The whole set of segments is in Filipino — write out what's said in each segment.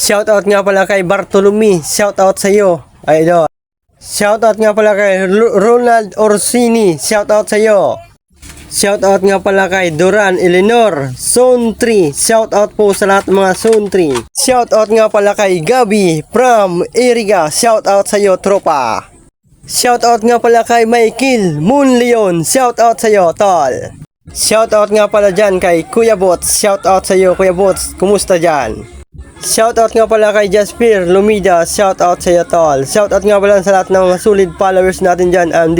Shoutout nga pala kay Bartolome. Shoutout sa iyo. Idol. Shoutout nga pala kay Ronald Orsini. Shoutout sa iyo. Shoutout nga pala kay Duran Eleanor, Zone 3. Shoutout po sa lahat ng mga Zone 3. Shoutout nga pala kay Gabi from Iriga. Shoutout sa iyo, tropa. Shoutout nga pala kay Michael Moon Leon. Shoutout sa iyo, tol. Shoutout nga pala dyan kay Kuya Bots. Shoutout sa iyo, Kuya Bots. Kumusta dyan? Shoutout nga pala kay Jasper Lumida. Shoutout sa iyo, tol. Shoutout nga pala sa lahat ng solid followers natin dyan.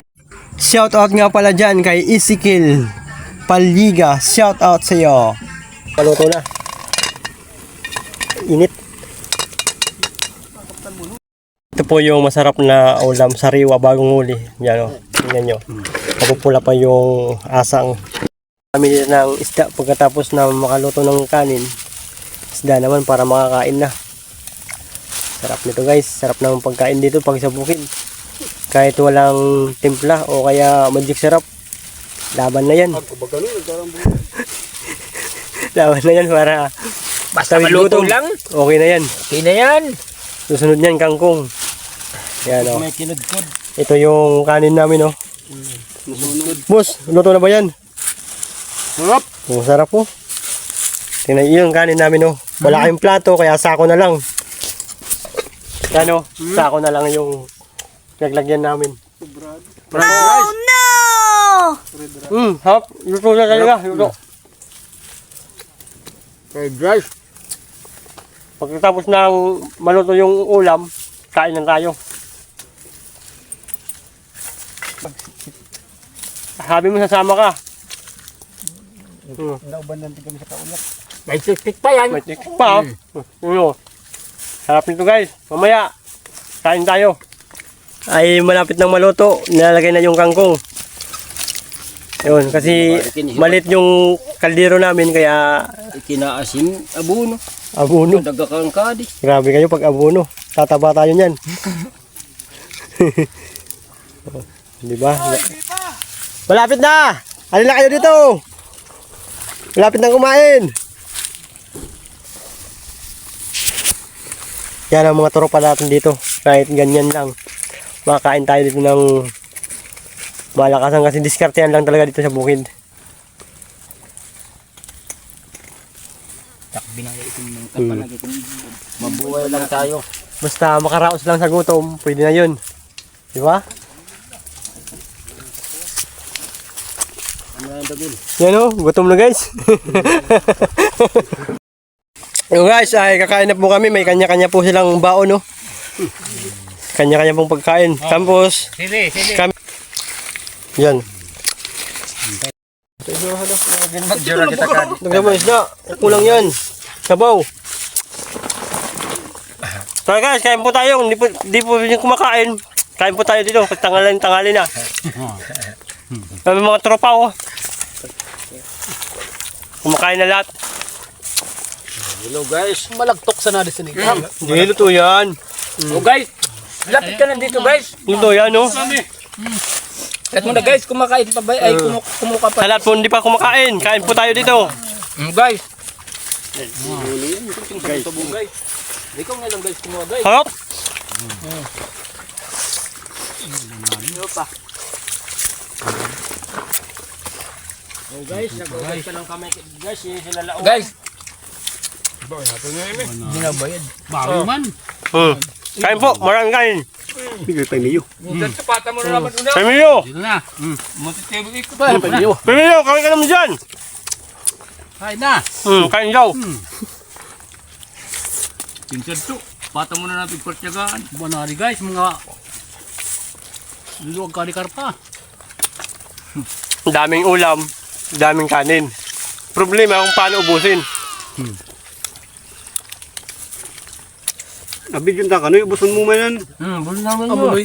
Shoutout nga pala dyan kay Ezekiel Paliga. Shoutout sa iyo. Paluto na. Init. Ito po yung masarap na ulam, sariwa bagong huli. Yan o. Tingnan nyo. Pagpupula pa yung asang. Kami din ng isda pagkatapos na makaluto ng kanin. Isda naman para makakain na. Sarap nito guys. Sarap ng pagkain dito pag sa bukid. Kahit walang timpla o kaya magic syrup, laban na yan. Laban na yan para basta maluto lang. Okay na yan. Okay na yan. Susunod niyan kangkong. Yan o. May kinudkod. Ito yung kanin namin o. Boss, luto na ba yan? Sarap. Sarap po. Tingnan yung kanin namin o. Wala kayong plato kaya sako na lang. Yan o. Sako na lang yung naglagyan namin. Oh no! Hap. Luto na talaga. Luto. Fried rice. Pagkatapos ng maluto yung ulam, kain na tayo. Sabi mo sasama ka. Nauban natin kami sa kaulak. May tik-tik pa yan. May tikik pa. Sarap nito guys. Mamaya, kain tayo. Ay malapit ng maluto, nilalagay na yung kangkong. Yun, kasi malit yung kaldero namin kaya Ikinaasim abuno. abuno. Dagakang kadi. Grabe kayo pag abuno. Tataba tayo niyan. Di ba? Malapit na! Alin na kayo dito? Malapit na kumain. Yan ang mga tropa natin dito. Kahit ganyan lang. Makakain tayo dito ng malakasan kasi diskartehan lang talaga dito sa bukid. Takbi na itin ng kapalagi kung mabuhay lang tayo. Basta makaraos lang sa gutom, pwede na yun. Di ba? Ano ang dagil? Yan o, gutom na guys. Yung guys, ay kakain na po kami. May kanya-kanya po silang baon, no? Kanya-kanya pong pagkain. Tapos, Sili. kami... Yan. Magjura kita kadi. Dagdag mo isda. Kulang yan. Sabaw. So guys, kain po tayo. Hindi po yung kumakain. Kain po tayo dito. Tanghali na. Kami mga tropa ko. Kumakain na lahat. Hello guys. Malagtok sa nadi sa nigang. Hindi, luto yan. Oh guys. Lapit ka na dito guys. Luto yan, no? Kahit mo na guys, kumakain pa ba? Ay, kumuka pa. Sa lahat po hindi pa kumakain. Kain po tayo dito. Guys. Guys. Ikaw nga lang guys, kumuha guys. Harap. Ano pa? Oh guys, nag-guys ka lang kamay guys, sila laong. Guys. Hindi na bayad. Bawi man. Kain po, maraming kain. Bigay tayo niyo. Minsan sapata mo na naman una. Pemilyo! Dito na. Matitibig iko pa. Pemilyo, kawin ka naman dyan! Kain na. Kain daw. Pinsan to. Pata mo na natin pagtyagaan. Banari guys, mga luluwag kari-karpa. Daming ulam, daming kanin. Problema kung paano ubusin. Nabigyan ta ka, no? Ubusan mo man yan. Bulu naman mo.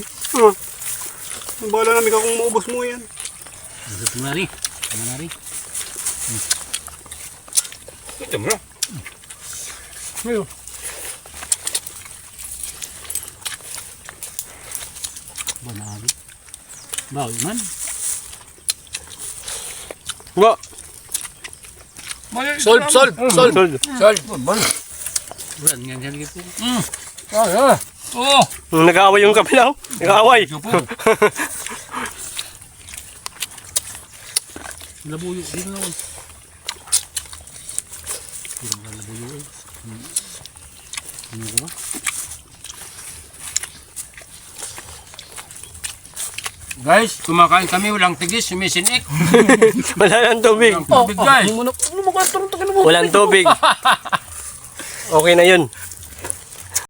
Bahala namin ka kung maubos mo yan. Banari. Ito mo na. Banari. Bawi man. Ba? Solve. Sold. Bulan nga dyan gitu. Ay, ah. Oh. Nag-aaway yung kapilaw. Nag-aaway. Yupo. Labuyo. Dito naman. Guys, kumakain kami, walang tigis, sumisinik. Wala nang tubig. Walang tubig, guys. Walang tubig. Okay na yun.